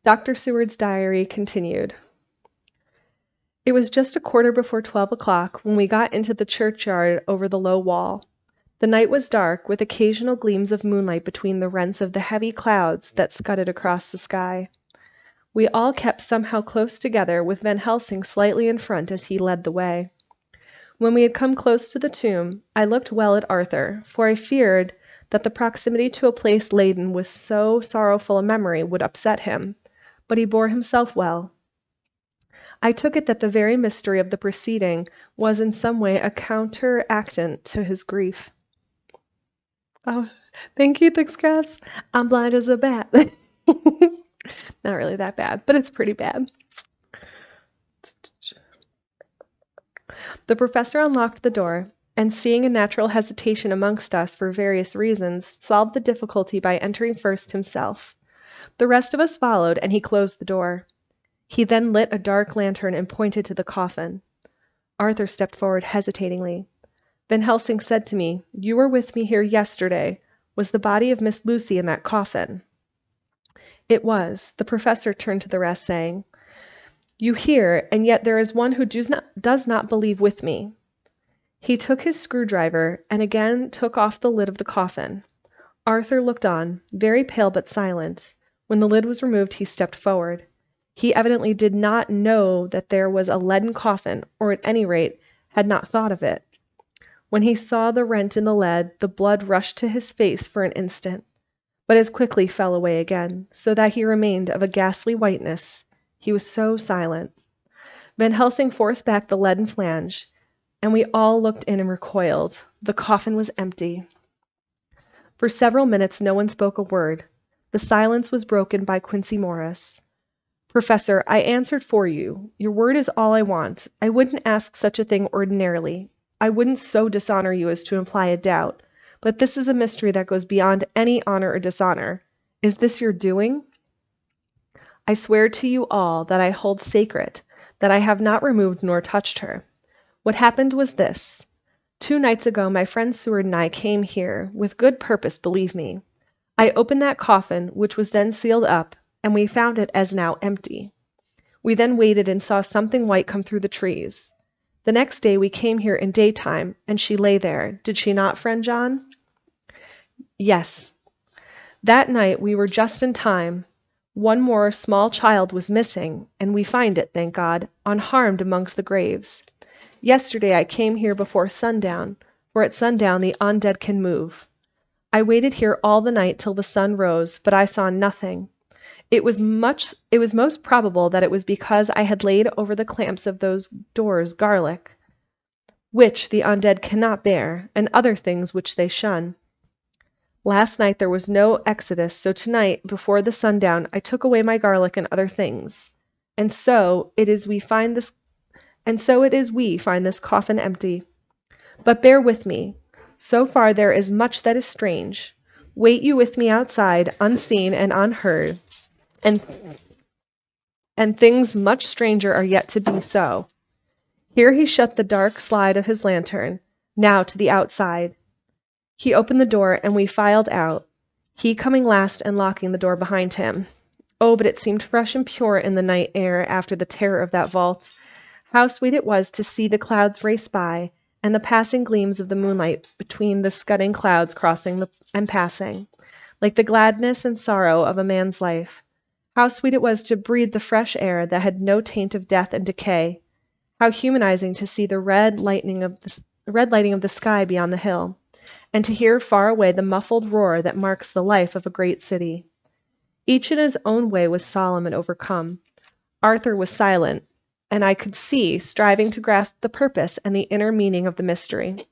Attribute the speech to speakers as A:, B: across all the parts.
A: Dr. Seward's diary continued. It was just a quarter before 12 o'clock when we got into the churchyard over the low wall. The night was dark, with occasional gleams of moonlight between the rents of the heavy clouds that scudded across the sky. We all kept somehow close together, with Van Helsing slightly in front as he led the way. When we had come close to the tomb, I looked well at Arthur, for I feared that the proximity to a place laden with so sorrowful a memory would upset him, but he bore himself well. I took it that the very mystery of the proceeding was in some way a counteractant to his grief. Oh, thank you, Thick Scraps. I'm blind as a bat. Not really that bad, but it's pretty bad. The professor unlocked the door, and seeing a natural hesitation amongst us for various reasons, solved the difficulty by entering first himself. The rest of us followed, and he closed the door. He then lit a dark lantern and pointed to the coffin. Arthur stepped forward hesitatingly. Van Helsing said to me, "You were with me here yesterday. Was the body of Miss Lucy in that coffin?" It was. The professor turned to the rest, saying, "You hear, and yet there is one who does not believe with me." He took his screwdriver and again took off the lid of the coffin. Arthur looked on, very pale but silent. When the lid was removed, he stepped forward. He evidently did not know that there was a leaden coffin, or at any rate, had not thought of it. When he saw the rent in the lead, the blood rushed to his face for an instant, but as quickly fell away again, so that he remained of a ghastly whiteness. He was so silent. Van Helsing forced back the leaden flange, and we all looked in and recoiled. The coffin was empty. For several minutes no one spoke a word. The silence was broken by Quincy Morris. "Professor, I answered for you. Your word is all I want. I wouldn't ask such a thing ordinarily. I wouldn't so dishonor you as to imply a doubt. But this is a mystery that goes beyond any honor or dishonor. Is this your doing?" "I swear to you all that I hold sacred, that I have not removed nor touched her. What happened was this. 2 nights ago my friend Seward and I came here, with good purpose, believe me. I opened that coffin, which was then sealed up, and we found it as now empty. We then waited and saw something white come through the trees. The next day we came here in daytime, and she lay there. Did she not, friend John?" "Yes." "That night we were just in time. One more small child was missing, and we find it, thank God, unharmed amongst the graves. Yesterday I came here before sundown, for at sundown the undead can move. I waited here all the night till the sun rose, but I saw nothing. It was most probable that it was because I had laid over the clamps of those doors garlic, which the undead cannot bear, and other things which they shun. Last night there was no exodus, so tonight, before the sundown, I took away my garlic and other things. And so it is we find this coffin empty. But bear with me. So far there is much that is strange. Wait you with me outside, unseen and unheard, and things much stranger are yet to be so." Here he shut the dark slide of his lantern. "Now to the outside." He opened the door, and we filed out, he coming last and locking the door behind him. Oh, but it seemed fresh and pure in the night air after the terror of that vault. How sweet it was to see the clouds race by, and the passing gleams of the moonlight between the scudding clouds crossing and passing, like the gladness and sorrow of a man's life. How sweet it was to breathe the fresh air that had no taint of death and decay. How humanizing to see the red lighting of the sky beyond the hill, and to hear far away the muffled roar that marks the life of a great city. Each in his own way was solemn and overcome. Arthur was silent, and I could see, striving to grasp the purpose and the inner meaning of the mystery.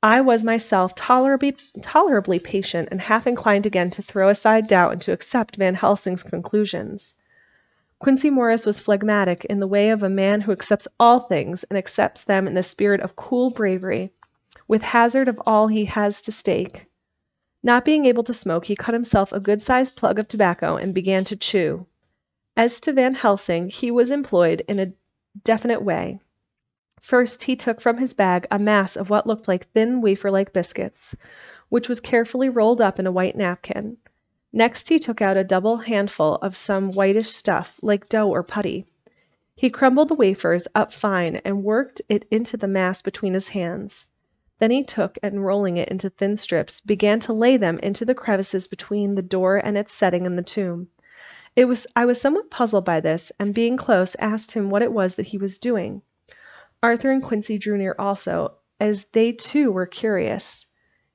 A: I was myself tolerably patient and half inclined again to throw aside doubt and to accept Van Helsing's conclusions. Quincy Morris was phlegmatic in the way of a man who accepts all things and accepts them in the spirit of cool bravery, with hazard of all he has to stake. Not being able to smoke, he cut himself a good-sized plug of tobacco and began to chew. As to Van Helsing, he was employed in a definite way. First, he took from his bag a mass of what looked like thin wafer-like biscuits, which was carefully rolled up in a white napkin. Next he took out a double handful of some whitish stuff, like dough or putty. He crumbled the wafers up fine and worked it into the mass between his hands. Then he took and rolling it into thin strips, began to lay them into the crevices between the door and its setting in the tomb. I was somewhat puzzled by this, and being close, asked him what it was that he was doing. Arthur and Quincy drew near also, as they too were curious.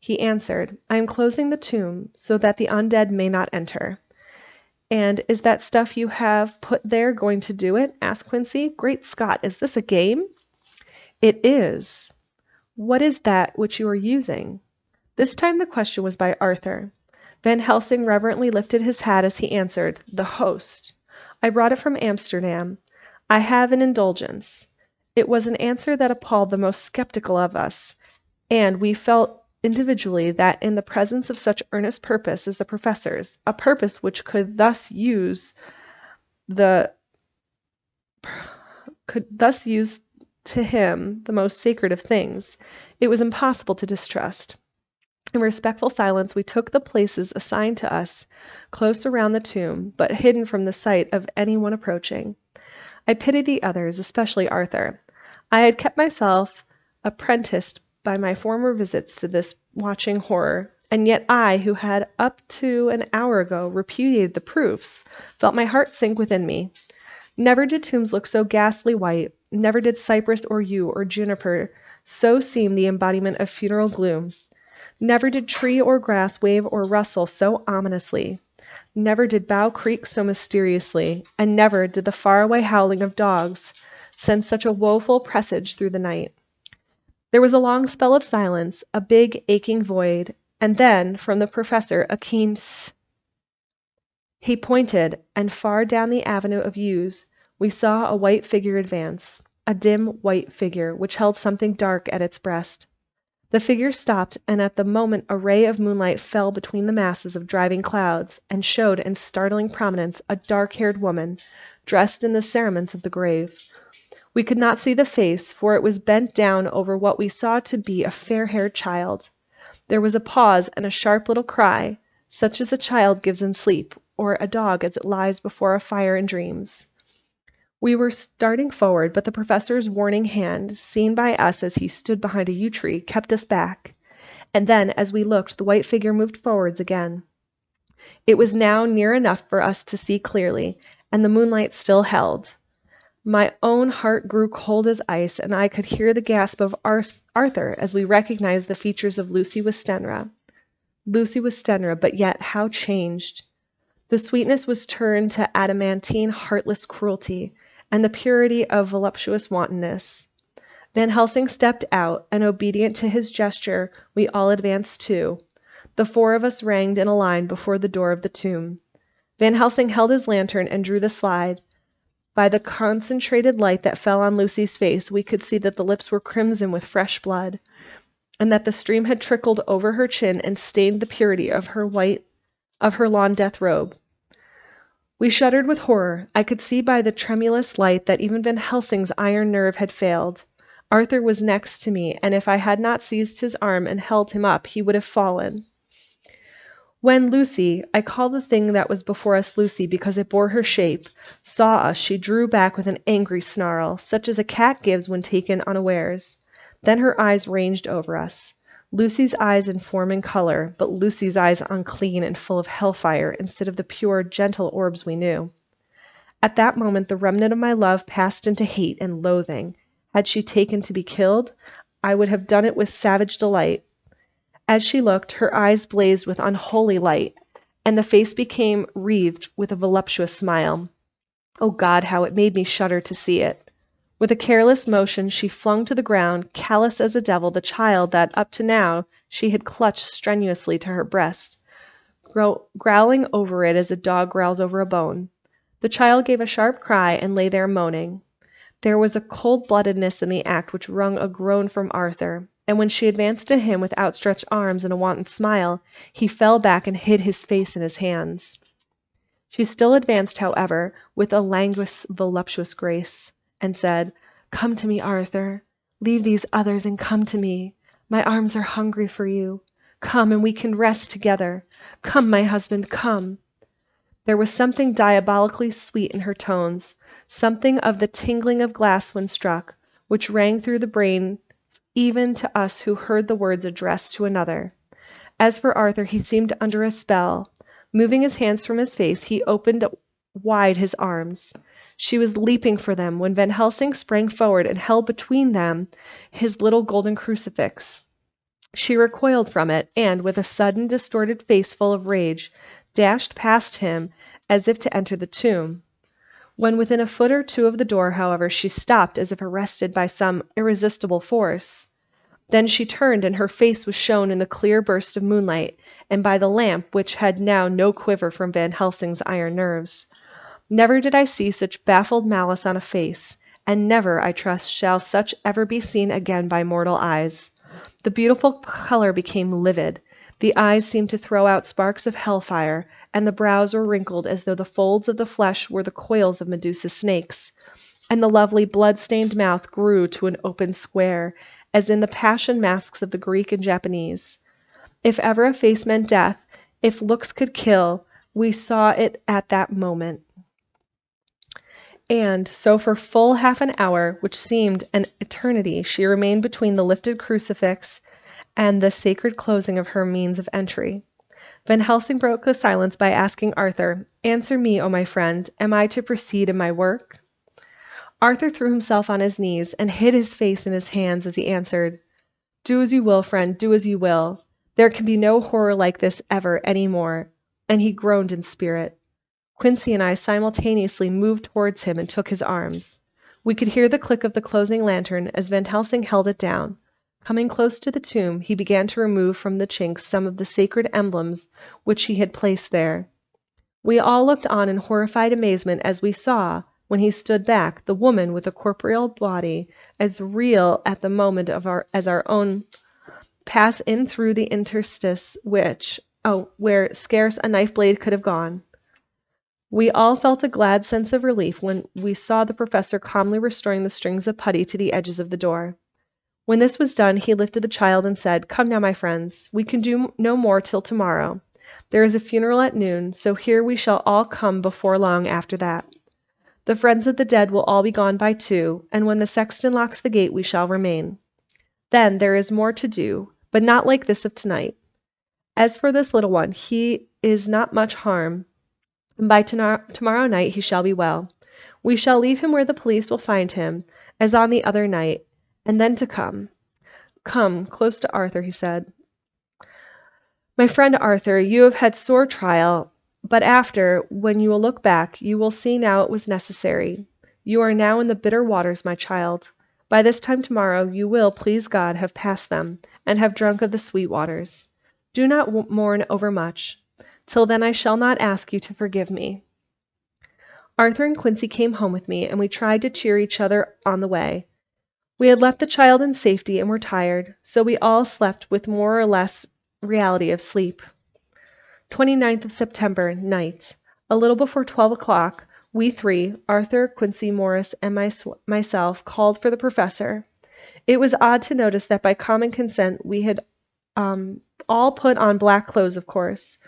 A: He answered, I am closing the tomb, so that the undead may not enter. And is that stuff you have put there going to do it? Asked Quincy. Great Scott, is this a game? It is. What is that which you are using? This time the question was by Arthur. Van Helsing reverently lifted his hat as he answered, The host. I brought it from Amsterdam. I have an indulgence. It was an answer that appalled the most skeptical of us, and we felt individually that in the presence of such earnest purpose as the professor's, a purpose which could thus use to him the most sacred of things, it was impossible to distrust. In respectful silence we took the places assigned to us close around the tomb, but hidden from the sight of anyone approaching. I pitied the others, especially Arthur. I had kept myself apprenticed by my former visits to this watching horror, and yet I, who had up to an hour ago repudiated the proofs, felt my heart sink within me. Never did tombs look so ghastly white, never did cypress or yew or juniper so seem the embodiment of funeral gloom. Never did tree or grass wave or rustle so ominously. Never did bough creak so mysteriously, and never did the faraway howling of dogs send such a woeful presage through the night. There was a long spell of silence, a big, aching void, and then, from the professor, a keen "Sst." He pointed, and far down the avenue of yews we saw a white figure advance, a dim, white figure which held something dark at its breast. The figure stopped, and at the moment a ray of moonlight fell between the masses of driving clouds, and showed in startling prominence a dark-haired woman, dressed in the cerements of the grave. We could not see the face, for it was bent down over what we saw to be a fair-haired child. There was a pause and a sharp little cry, such as a child gives in sleep, or a dog as it lies before a fire and dreams. We were starting forward, but the professor's warning hand, seen by us as he stood behind a yew tree, kept us back. And then, as we looked, the white figure moved forwards again. It was now near enough for us to see clearly, and the moonlight still held. My own heart grew cold as ice, and I could hear the gasp of Arthur as we recognized the features of Lucy Westenra. Lucy Westenra, but yet how changed! The sweetness was turned to adamantine, heartless cruelty, and the purity of voluptuous wantonness. Van Helsing stepped out, and obedient to his gesture, we all advanced too. The four of us ranged in a line before the door of the tomb. Van Helsing held his lantern and drew the slide. By the concentrated light that fell on Lucy's face, we could see that the lips were crimson with fresh blood, and that the stream had trickled over her chin and stained the purity of her lawn death robe. We shuddered with horror. I could see by the tremulous light that even Van Helsing's iron nerve had failed. Arthur was next to me, and if I had not seized his arm and held him up, he would have fallen. When Lucy, I call the thing that was before us Lucy because it bore her shape, saw us, she drew back with an angry snarl, such as a cat gives when taken unawares. Then her eyes ranged over us. Lucy's eyes in form and color, but Lucy's eyes unclean and full of hellfire instead of the pure, gentle orbs we knew. At that moment the remnant of my love passed into hate and loathing. Had she taken to be killed, I would have done it with savage delight. As she looked, her eyes blazed with unholy light, and the face became wreathed with a voluptuous smile. Oh God, how it made me shudder to see it! With a careless motion she flung to the ground, callous as a devil, the child that, up to now, she had clutched strenuously to her breast, growling over it as a dog growls over a bone. The child gave a sharp cry and lay there moaning. There was a cold-bloodedness in the act which wrung a groan from Arthur, and when she advanced to him with outstretched arms and a wanton smile, he fell back and hid his face in his hands. She still advanced, however, with a languorous, voluptuous grace, and said, "Come to me, Arthur. Leave these others and come to me. My arms are hungry for you. Come, and we can rest together. Come, my husband, come." There was something diabolically sweet in her tones, something of the tingling of glass when struck, which rang through the brain even to us who heard the words addressed to another. As for Arthur, he seemed under a spell. Moving his hands from his face, he opened wide his arms. She was leaping for them when Van Helsing sprang forward and held between them his little golden crucifix. She recoiled from it, and, with a sudden, distorted face full of rage, dashed past him as if to enter the tomb. When within a foot or two of the door, however, she stopped as if arrested by some irresistible force. Then she turned, and her face was shown in the clear burst of moonlight, and by the lamp, which had now no quiver from Van Helsing's iron nerves. Never did I see such baffled malice on a face, and never, I trust, shall such ever be seen again by mortal eyes. The beautiful color became livid, the eyes seemed to throw out sparks of hellfire, and the brows were wrinkled as though the folds of the flesh were the coils of Medusa's snakes, and the lovely blood-stained mouth grew to an open square, as in the passion masks of the Greek and Japanese. If ever a face meant death, if looks could kill, we saw it at that moment. And so for full half an hour, which seemed an eternity, she remained between the lifted crucifix and the sacred closing of her means of entry. Van Helsing broke the silence by asking Arthur, "Answer me, O my friend, am I to proceed in my work?" Arthur threw himself on his knees and hid his face in his hands as he answered, "Do as you will, friend, do as you will. There can be no horror like this ever any more," and he groaned in spirit. Quincy and I simultaneously moved towards him and took his arms. We could hear the click of the closing lantern as Van Helsing held it down. Coming close to the tomb, he began to remove from the chinks some of the sacred emblems which he had placed there. We all looked on in horrified amazement as we saw, when he stood back, the woman with a corporeal body as real at the moment as our own, pass in through the interstice where scarce a knife blade could have gone. We all felt a glad sense of relief when we saw the professor calmly restoring the strings of putty to the edges of the door. When this was done, he lifted the child and said, "Come now, my friends, we can do no more till tomorrow. There is a funeral at noon, so here we shall all come before long after that. The friends of the dead will all be gone by 2, and when the sexton locks the gate we shall remain. Then there is more to do, but not like this of tonight. As for this little one, he is not much harm, and by tomorrow night he shall be well. We shall leave him where the police will find him, as on the other night, and then to come." "Come, close to Arthur," he said. "My friend Arthur, you have had sore trial, but after, when you will look back, you will see now it was necessary. You are now in the bitter waters, my child. By this time tomorrow you will, please God, have passed them, and have drunk of the sweet waters. Do not mourn overmuch. Till then I shall not ask you to forgive me." Arthur and Quincy came home with me, and we tried to cheer each other on the way. We had left the child in safety and were tired, so we all slept with more or less reality of sleep. 29th of September, night. A little before 12 o'clock, we 3, Arthur, Quincy, Morris, and myself, called for the professor. It was odd to notice that by common consent we had all put on black clothes, of course.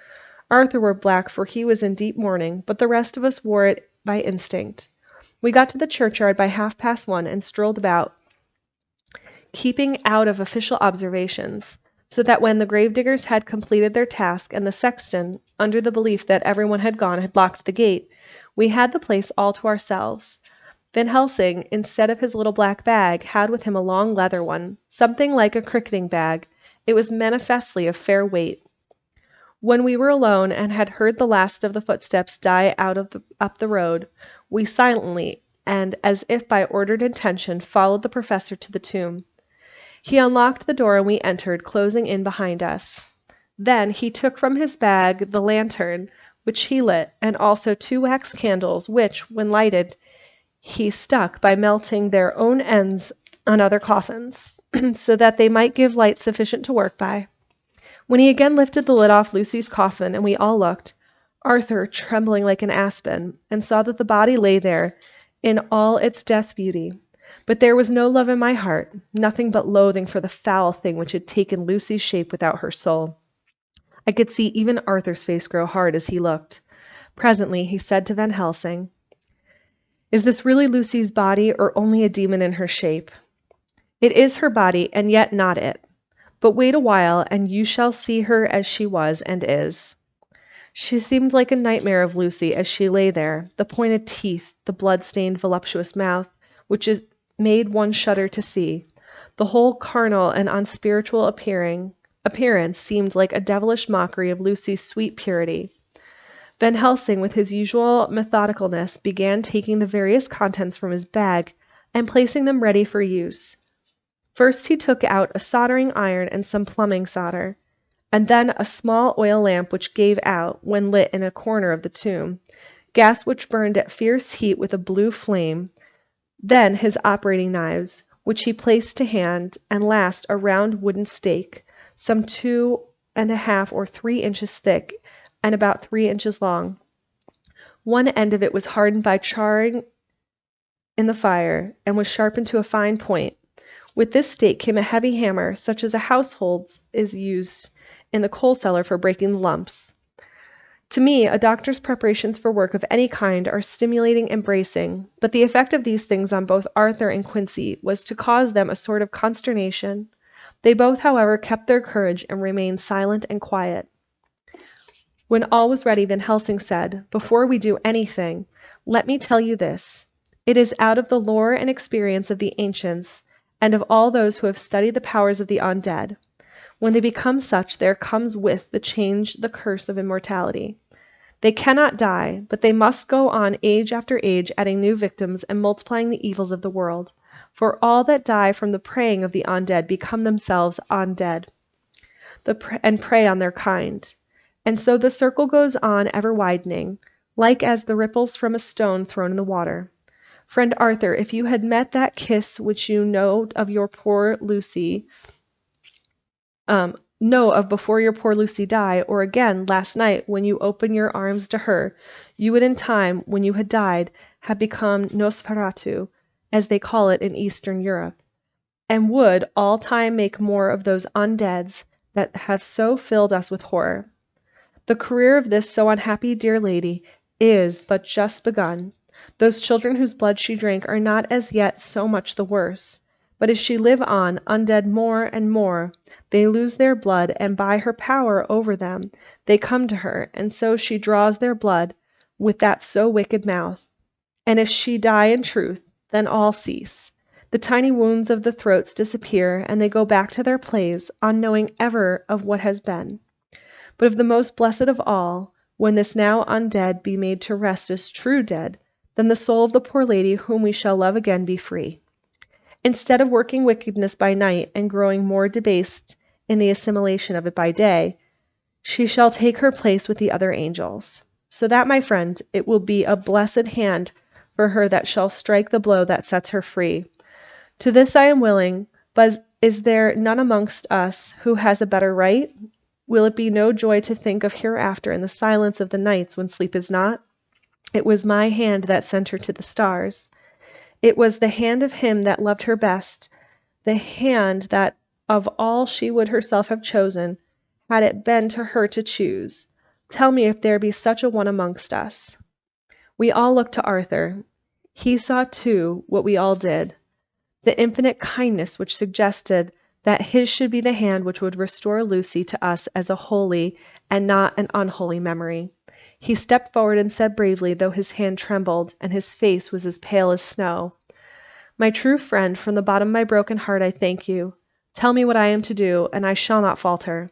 A: Arthur wore black, for he was in deep mourning, but the rest of us wore it by instinct. We got to the churchyard by 1:30 and strolled about, keeping out of official observations, so that when the gravediggers had completed their task and the sexton, under the belief that everyone had gone, had locked the gate, we had the place all to ourselves. Van Helsing, instead of his little black bag, had with him a long leather one, something like a cricketing bag. It was manifestly of fair weight. When we were alone and had heard the last of the footsteps die out up the road, we silently, and as if by ordered intention, followed the professor to the tomb. He unlocked the door and we entered, closing in behind us. Then he took from his bag the lantern, which he lit, and also 2 wax candles, which, when lighted, he stuck by melting their own ends on other coffins, so that they might give light sufficient to work by. When he again lifted the lid off Lucy's coffin, and we all looked, Arthur, trembling like an aspen, and saw that the body lay there in all its death beauty. But there was no love in my heart, nothing but loathing for the foul thing which had taken Lucy's shape without her soul. I could see even Arthur's face grow hard as he looked. Presently he said to Van Helsing, "Is this really Lucy's body, or only a demon in her shape?" "It is her body, and yet not it. But wait a while, and you shall see her as she was and is." She seemed like a nightmare of Lucy as she lay there, the pointed teeth, the blood-stained, voluptuous mouth, which made one shudder to see. The whole carnal and unspiritual appearance seemed like a devilish mockery of Lucy's sweet purity. Van Helsing, with his usual methodicalness, began taking the various contents from his bag and placing them ready for use. First he took out a soldering iron and some plumbing solder, and then a small oil lamp which gave out, when lit in a corner of the tomb, gas which burned at fierce heat with a blue flame, then his operating knives, which he placed to hand, and last a round wooden stake, some 2½ or 3 inches thick and about 3 inches long. One end of it was hardened by charring in the fire, and was sharpened to a fine point. With this stake came a heavy hammer, such as a household is used in the coal cellar for breaking the lumps. To me, a doctor's preparations for work of any kind are stimulating and bracing, but the effect of these things on both Arthur and Quincy was to cause them a sort of consternation. They both, however, kept their courage and remained silent and quiet. When all was ready, Van Helsing said, "Before we do anything, let me tell you this. It is out of the lore and experience of the ancients, and of all those who have studied the powers of the undead. When they become such, there comes with the change the curse of immortality. They cannot die, but they must go on age after age, adding new victims and multiplying the evils of the world. For all that die from the preying of the undead become themselves undead, and prey on their kind. And so the circle goes on ever widening, like as the ripples from a stone thrown in the water. Friend Arthur, if you had met that kiss which you know of your poor Lucy, before your poor Lucy died, or again last night when you opened your arms to her, you would in time, when you had died, have become Nosferatu, as they call it in Eastern Europe, and would all time make more of those undeads that have so filled us with horror. The career of this so unhappy dear lady is but just begun. Those children whose blood she drank are not as yet so much the worse, but as she live on, undead more and more, they lose their blood, and by her power over them, they come to her, and so she draws their blood with that so wicked mouth. And if she die in truth, then all cease. The tiny wounds of the throats disappear, and they go back to their plays, unknowing ever of what has been. But of the most blessed of all, when this now undead be made to rest as true dead, then the soul of the poor lady whom we shall love again be free. Instead of working wickedness by night and growing more debased in the assimilation of it by day, she shall take her place with the other angels. So that, my friend, it will be a blessed hand for her that shall strike the blow that sets her free. To this I am willing, but is there none amongst us who has a better right? Will it be no joy to think of hereafter in the silence of the nights when sleep is not? It was my hand that sent her to the stars. It was the hand of him that loved her best, the hand that of all she would herself have chosen, had it been to her to choose. Tell me if there be such a one amongst us." We all looked to Arthur. He saw, too, what we all did, the infinite kindness which suggested that his should be the hand which would restore Lucy to us as a holy and not an unholy memory. He stepped forward and said bravely, though his hand trembled, and his face was as pale as snow, "My true friend, from the bottom of my broken heart I thank you. Tell me what I am to do, and I shall not falter."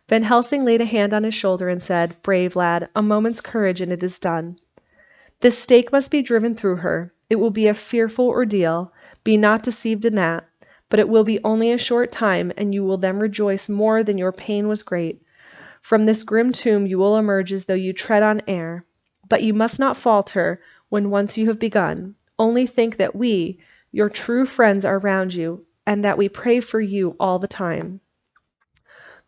A: Van Helsing laid a hand on his shoulder and said, "Brave lad, a moment's courage and it is done. This stake must be driven through her. It will be a fearful ordeal, be not deceived in that, but it will be only a short time, and you will then rejoice more than your pain was great. From this grim tomb you will emerge as though you tread on air. But you must not falter when once you have begun. Only think that we, your true friends, are round you, and that we pray for you all the time."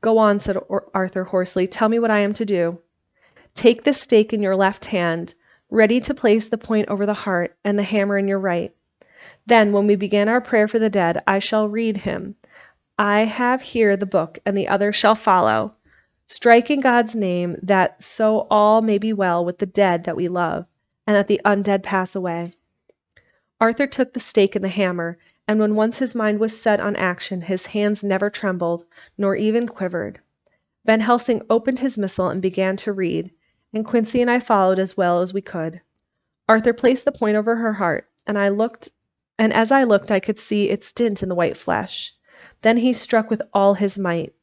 A: "Go on," said Arthur hoarsely. "Tell me what I am to do." "Take this stake in your left hand, ready to place the point over the heart, and the hammer in your right. Then, when we begin our prayer for the dead, I shall read him. I have here the book, and the other shall follow. Strike in God's name, that so all may be well with the dead that we love, and that the undead pass away." Arthur took the stake and the hammer, and when once his mind was set on action, his hands never trembled, nor even quivered. Van Helsing opened his missal and began to read, and Quincy and I followed as well as we could. Arthur placed the point over her heart, and as I looked I could see its dint in the white flesh. Then he struck with all his might.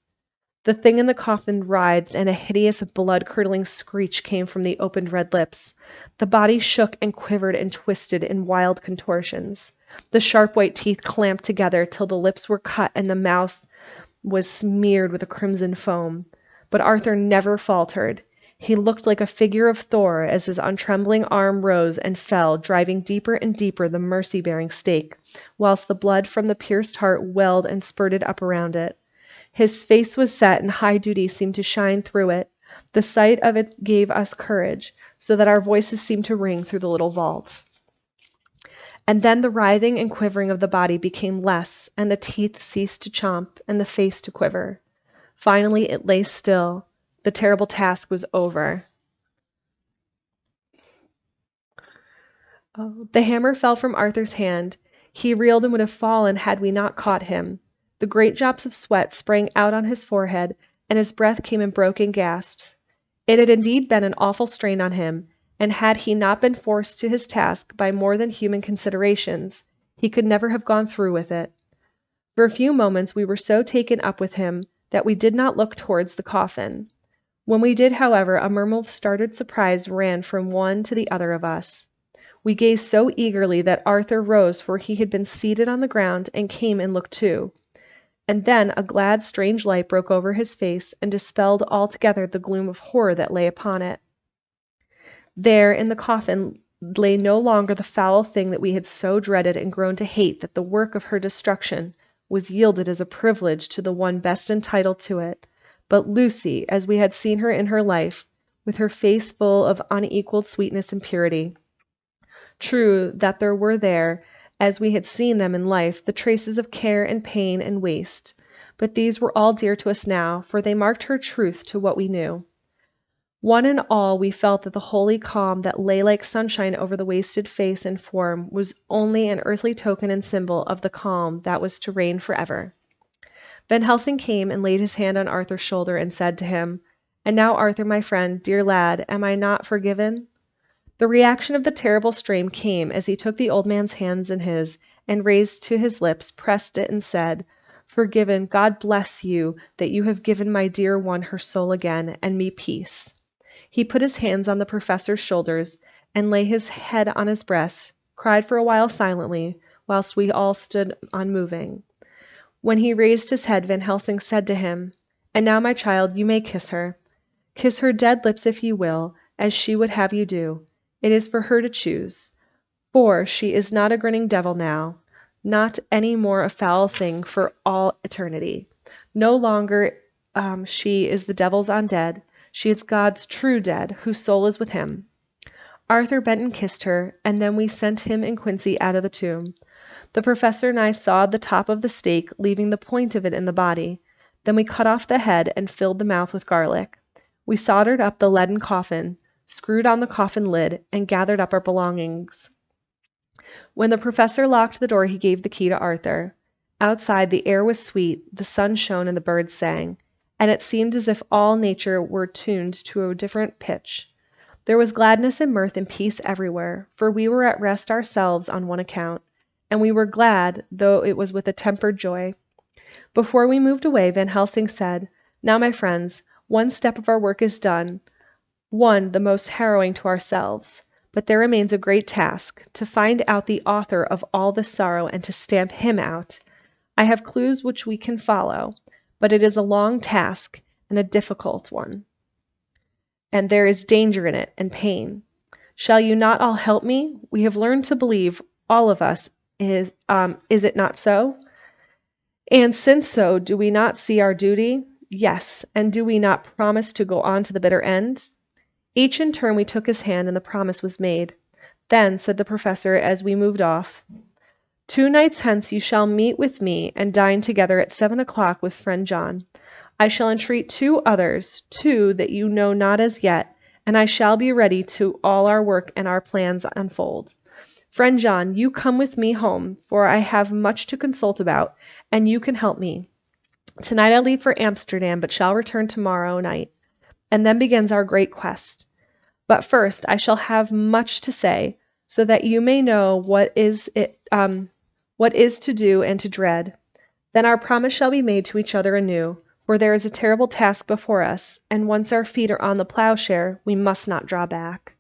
A: The thing in the coffin writhed, and a hideous blood-curdling screech came from the opened red lips. The body shook and quivered and twisted in wild contortions. The sharp white teeth clamped together till the lips were cut and the mouth was smeared with a crimson foam. But Arthur never faltered. He looked like a figure of Thor as his untrembling arm rose and fell, driving deeper and deeper the mercy-bearing stake, whilst the blood from the pierced heart welled and spurted up around it. His face was set, and high duty seemed to shine through it. The sight of it gave us courage, so that our voices seemed to ring through the little vault. And then the writhing and quivering of the body became less, and the teeth ceased to chomp, and the face to quiver. Finally it lay still. The terrible task was over. Oh, the hammer fell from Arthur's hand. He reeled and would have fallen had we not caught him. The great drops of sweat sprang out on his forehead, and his breath came in broken gasps. It had indeed been an awful strain on him, and had he not been forced to his task by more than human considerations, he could never have gone through with it. For a few moments we were so taken up with him that we did not look towards the coffin. When we did, however, a murmur of startled surprise ran from one to the other of us. We gazed so eagerly that Arthur rose, for he had been seated on the ground, and came and looked too. And then a glad, strange light broke over his face, and dispelled altogether the gloom of horror that lay upon it. There, in the coffin, lay no longer the foul thing that we had so dreaded and grown to hate, that the work of her destruction was yielded as a privilege to the one best entitled to it, but Lucy, as we had seen her in her life, with her face full of unequalled sweetness and purity. True that there were there, as we had seen them in life, the traces of care and pain and waste, but these were all dear to us now, for they marked her truth to what we knew. One and all we felt that the holy calm that lay like sunshine over the wasted face and form was only an earthly token and symbol of the calm that was to reign forever. Van Helsing came and laid his hand on Arthur's shoulder and said to him, "And now, Arthur, my friend, dear lad, am I not forgiven?" The reaction of the terrible strain came as he took the old man's hands in his, and raised to his lips, pressed it, and said, "Forgiven, God bless you, that you have given my dear one her soul again, and me peace." He put his hands on the professor's shoulders, and lay his head on his breast, cried for a while silently, whilst we all stood unmoving. When he raised his head, Van Helsing said to him, "And now, my child, you may kiss her. Kiss her dead lips if you will, as she would have you do. It is for her to choose. For she is not a grinning devil now, not any more a foul thing for all eternity. No longer she is the devil's undead. She is God's true dead, whose soul is with him." Arthur bent and kissed her, and then we sent him and Quincy out of the tomb. The professor and I sawed the top of the stake, leaving the point of it in the body. Then we cut off the head and filled the mouth with garlic. We soldered up the leaden coffin, screwed on the coffin lid, and gathered up our belongings. When the professor locked the door, he gave the key to Arthur. Outside, the air was sweet, the sun shone, and the birds sang, and it seemed as if all nature were tuned to a different pitch. There was gladness and mirth and peace everywhere, for we were at rest ourselves on one account, and we were glad, though it was with a tempered joy. Before we moved away, Van Helsing said, "Now, my friends, one step of our work is done, one the most harrowing to ourselves. But there remains a great task, to find out the author of all this sorrow and to stamp him out. I have clues which we can follow, but it is a long task and a difficult one, and there is danger in it and pain. Shall you not all help me? We have learned to believe, all of us, is it not so? And since so, do we not see our duty? Yes, and do we not promise to go on to the bitter end?" Each in turn we took his hand, and the promise was made. Then said the professor as we moved off, "2 nights hence you shall meet with me and dine together at 7 o'clock with friend John. I shall entreat 2 others, 2 that you know not as yet, and I shall be ready to all our work and our plans unfold. Friend John, you come with me home, for I have much to consult about, and you can help me. Tonight I leave for Amsterdam, but shall return tomorrow night, and then begins our great quest. But first I shall have much to say, so that you may know what is to do and to dread. Then our promise shall be made to each other anew, for there is a terrible task before us, and once our feet are on the plowshare, we must not draw back.